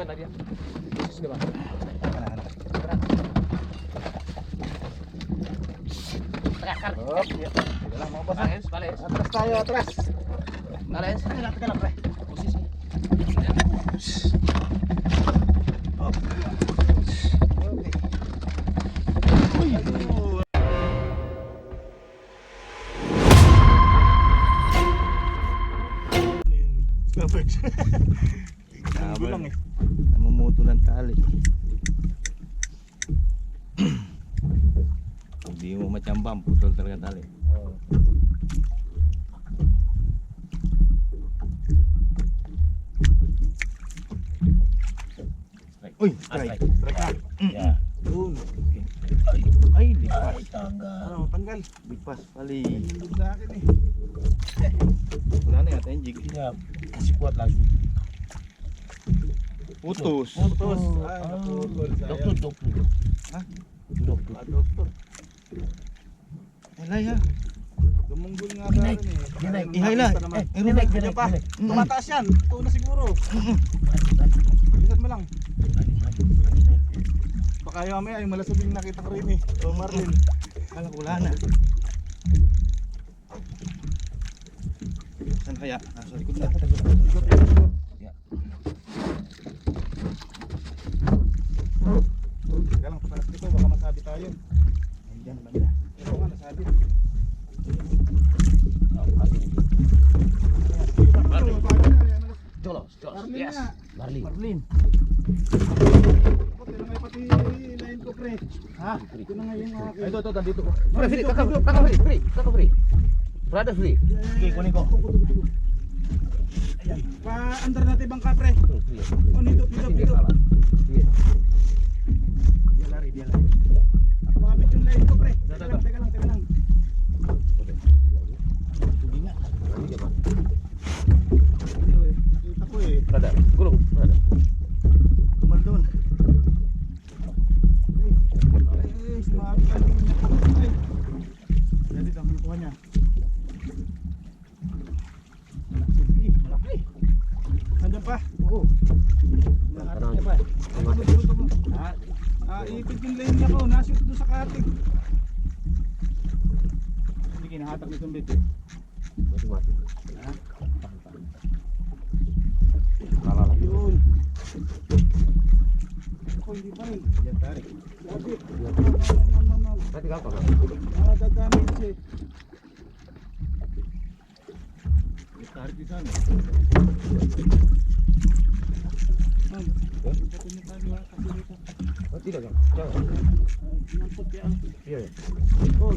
mana dia? Sini bang. Tekan. Oh, iya. Udah mau pasang. Balik. Atas tayo, atras. Balik. Tekan lang, pre. Posisi. Oh. Gulang eh. Namumuto ng tali. Kung di mo matsambang, putol talaga tali. Uy, strike. Strike na. Yeah. Doon. Ay, lipas. Ano, tanggal. Lipas pali. Nandun sa akin eh. Wala na yata yung jig. Kasih kuat lagi. Putus. Putos. Ay, naputol. Doktor, doktor. Hah? Doktor. Doktor. Alay ha. Lumunggol nga sa akin eh. Dinaik. Ihayla. Nakita naman. Meron na. Ganyan pa. Tumataas yan. Ito na siguro. Bilisan mo lang. Baka yung mamaya yung malasubing nakita ko rin eh. O Marlin. Kala ko wala na. Saan kaya? Nasa likod na. Ikot, ikot, ikot. Teka lang, pataas dito. Baka masabi tayo. Ayan, banda. Ito nga, nasabi. Jolos, jolos. Marlin Yes. nga. Marlin. Marlin. Ito na nga pati line ko, pre. Ha? Ito na nga yung akin. Ito, dito. Pre, free. Kakak free. Kakak free. Brother free. Sige, kunin ko. Ayan. Pa-under natin bangka, pre. Oh, nito. Dia lari. Kumapit yung line ko, pre. Teka lang. Tugi nga. Nakita ko eh. Brother, gulung, brother. Kumal doon. Ay, sumabit ang linya ko. Ay. Yan dito ang kinukuha niya. Malaki. Nandiyan pa? Oo. Nakaharap niya pa. Ito mo. Ipit yung line niya ko. Nashoot doon sa katig. Hindi kinahatak nitong bit eh. Mati. Yun. Ako hindi pa rin. Yan tarik. Sabi. Mati ka pa. Dadamage eh. Tarik di sana. Ma'am, ito mo pa niya kasi dito. Oh, tidak kan? Jangan. Nampot yan. Iya. Oh.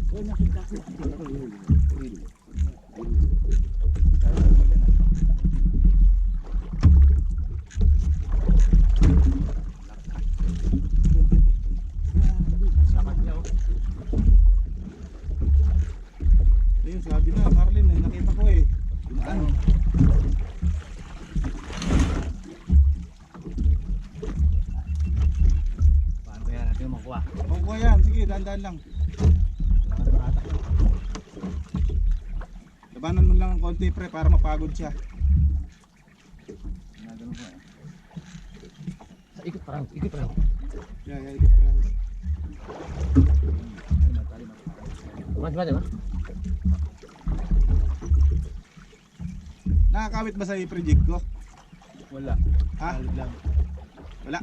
Oh, nakita ko. Ayun, sabi na, Marlin, nakita ko eh. Yung ano? Paano kaya natin makuha? Makuha yan, sige, dahan-dahan lang. Labanan mo lang ng konti, pre, para mapagod siya. Ginagano ko eh. Ikut perang. Yeah, ikot ka. Macam-macam. Nakakawit ba sa i-project ko? Wala. Ha? Alid lang. Wala.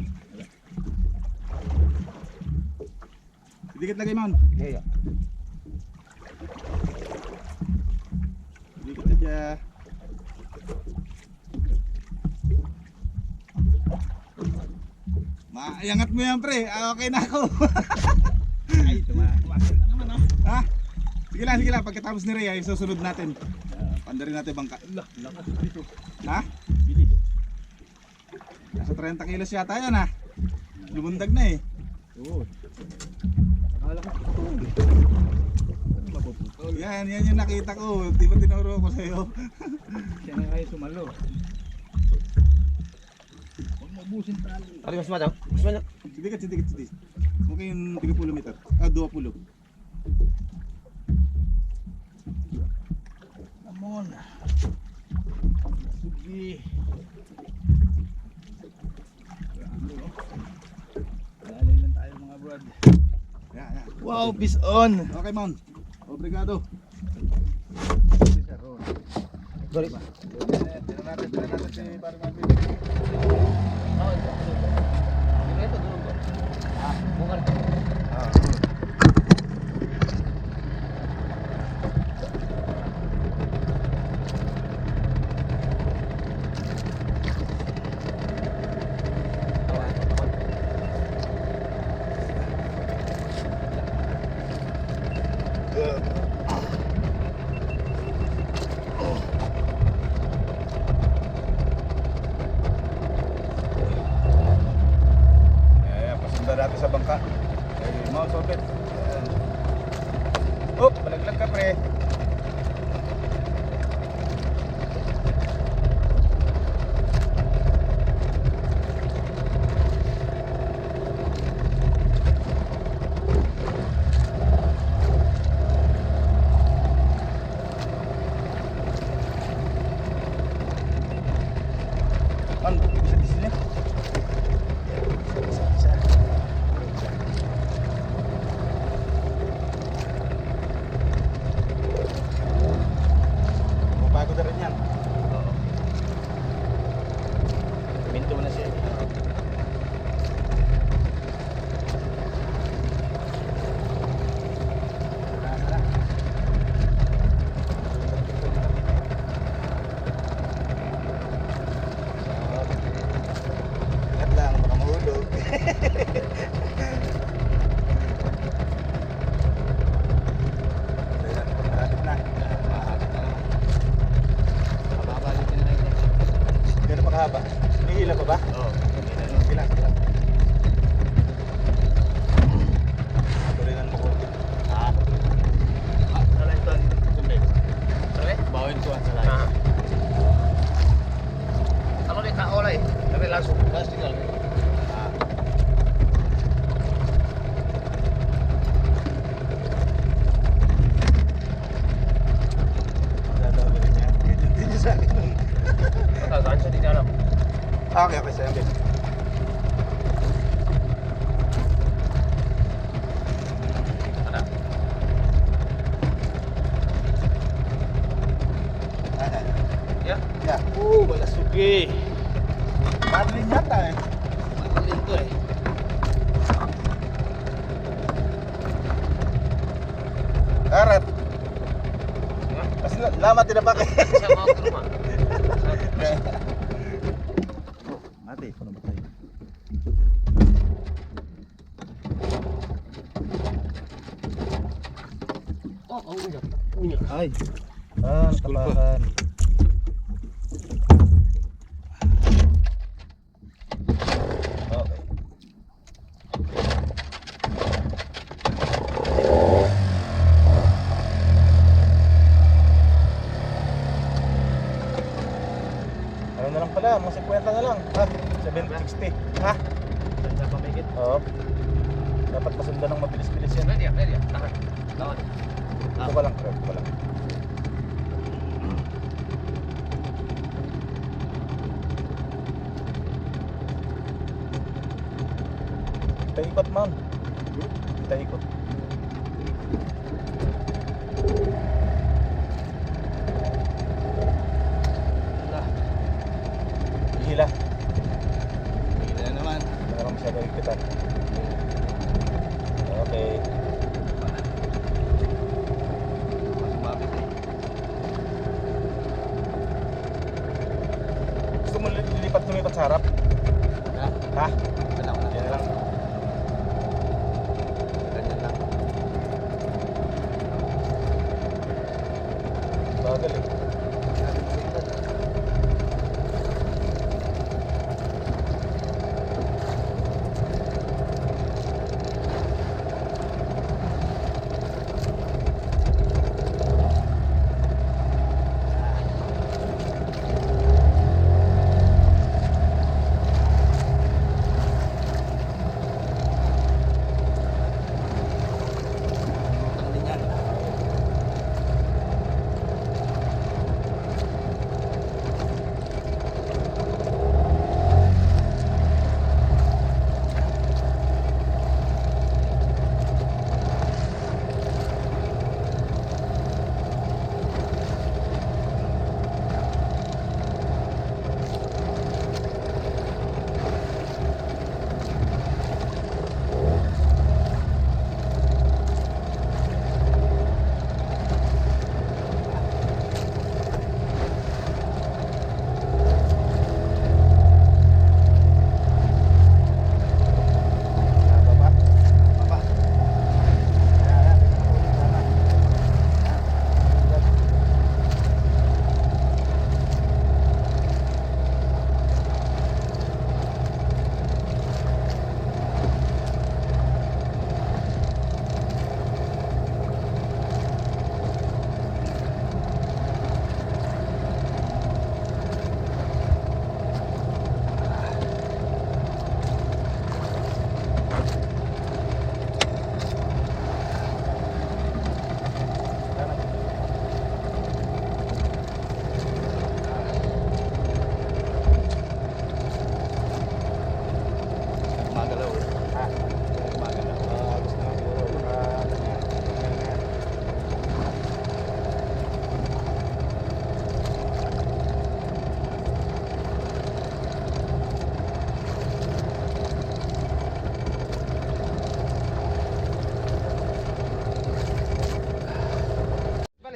Dikit lagi, Mon. Iya. Dikit aja. Maiangat mo yan, pre. Okay na ako. Ay, tumakit na naman, no? Ha? Sige lang. Pagkatapos ni Rhea, isusunod natin. Pandarin natin bangka. Lakas dito. Ha? Bilis. Nasa 30 kilos yata yan, ha? Lumundag na eh. Oo. Akala ko tutulog eh. Ano mapuputol? Yan yung nakita ko. Di ba tinuro ko sa'yo? Siya na kayo sumalo. Huwag mabusin tali. Tapi masih macam. Masih banyak. Sedikit. Mungkin 30 meter. 20. on. Sige. Lalim lang tayo mga brad. Yan, yan. Wow, fish on. Okay, Mon. Obrigado. Sorry. Tira natin si parang Marvin. Ito, dulong ko. Bukan. Pasundan natin sa bangka. Ay, mga sobet. Oh, malaglag ka pre. Man, bisa di sini. Bago na rin yan. Oo. Minto na siya. Ingat lang, baka mahulog. Gano'n pa kahaba? May hila pa ba? Oo. Bilang. Tulinan mo ko. Salay ito ang kumbay. Sorry? Bawin ko ang salay. Nah. Kalau dia tak oleh, tapi langsung gas tinggal. Dadawin rin niya. Hindi niya sa akin nun. Katagaan siya di dalam. Okay, okay, saya ambil. Ada. Ya, Ya, Wala sugi. marlin yata eh. Matalim to eh. Karat. Kasi lama tidak pakai. saya mau ke rumah. Mati. Ano ba tayo? Oh, minyak. Minyak. Ay. School pa. tapakan. Okay. Ano na lang pala, mga 50 na lang. Ha? 760. Ha? Saya pamikit. Oo. Dapat masundan ng mabilis-bilis yan. Ready ya. Tahan. Lawan. Ito pa lang, Fred. Ito pa lang. Kita ikot, ma'am. Kita ikot. Hila. Hindi na naman. Hindi naman masyado ikitan. Okay. Sumabit eh. Gusto mo lumipat sa harap? Ha? Ha? Wala ko Yan lang. Ganyan lang. Bagal eh.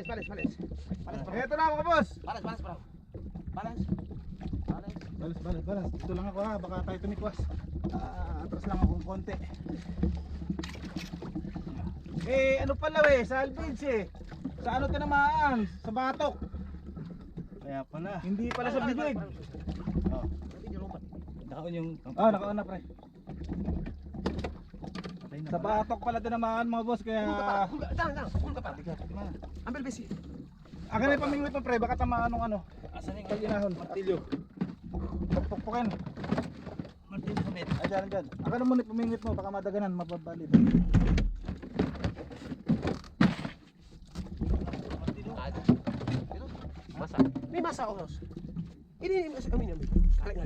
Pares. Pares, Ito na mga boss. Pares, bro. Pares. Balas. Dito lang ako ha, baka tayo tumikwas. Atras lang akong konti. Ano pala salvage Sa ano tinamaan? Sa batok. Kaya pala. Hindi pala sa bibig. Oh. Nakaon yung... Nakaon na pre. Patay na Sa pala. batok pala tinamaan mga boss kaya... Kung ka pa. Ambil besi. Akin na pamingwit mo pre, baka tamaan ng ano. Asan yung Pag-inahon. martilyo? Pukpukin. Martilyo sa med. Dyan. Akin na muna pamingwit mo, baka madaganan, mababalid. Masa. May masa ako. Ini amin. Tarik.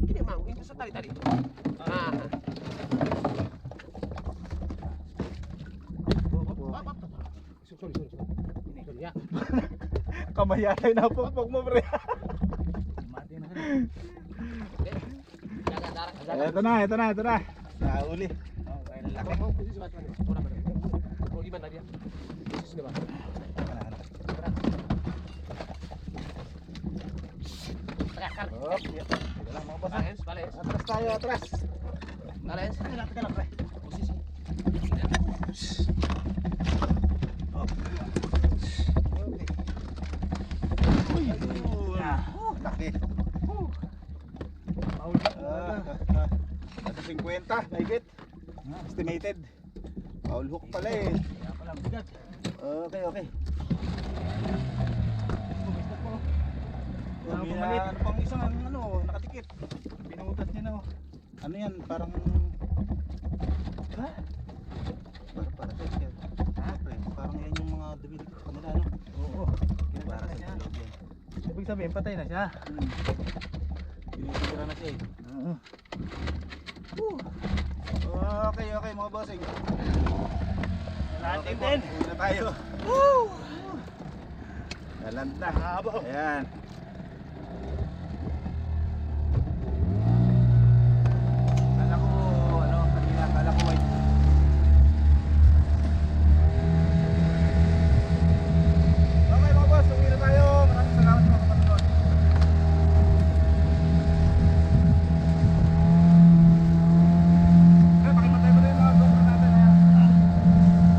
Ini mau itu sa tali. Sorry. Sorry ya. Kamayatay na pukpuk mo pre. Mati na ka. Jaga darat. Ito na. Nahuli. Oh, kaya lalaki. Oh, gimana dia? Yesus na ba? Oh, Teka lang mga boss. Bales. Atras tayo, atras. Bales. Teka lang pre. Posisi. Laki. Nasa 50, mahigit. Estimated. Foul hook pala Kaya pala bigat. Okay. Pumalit. Ano pang isang nakatikip. Pinutas niya na oh. Ano yan, parang... Ha? Para sa yan. Parang yan yung mga dumidikit pa nila, ano? Oo. Para sa loob yan. Ibig sabihin patay na siya. Pinitira na siya eh. Okay mga bossing. Natin din. Uwi na tayo. Daland na. Ayan. Kala ko white. Okay mga boss, uwi na tayo. Maraming salamat sa mga kapanood. Pakimatay mo na yung mga GoPro natin.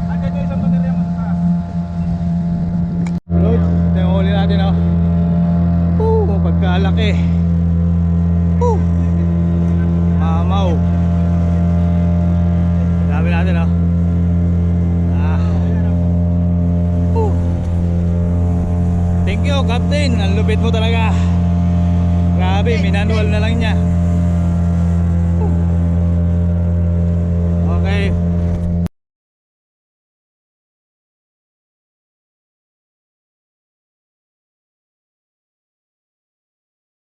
Andiyan yung isang baterya mo sa taas. Load, ito yung huli natin oh. Pagkalaki. Mamaw. Dami natin oh. Thank you Captain, ang lupit mo talaga. Grabe, minanual na lang niya. Okay.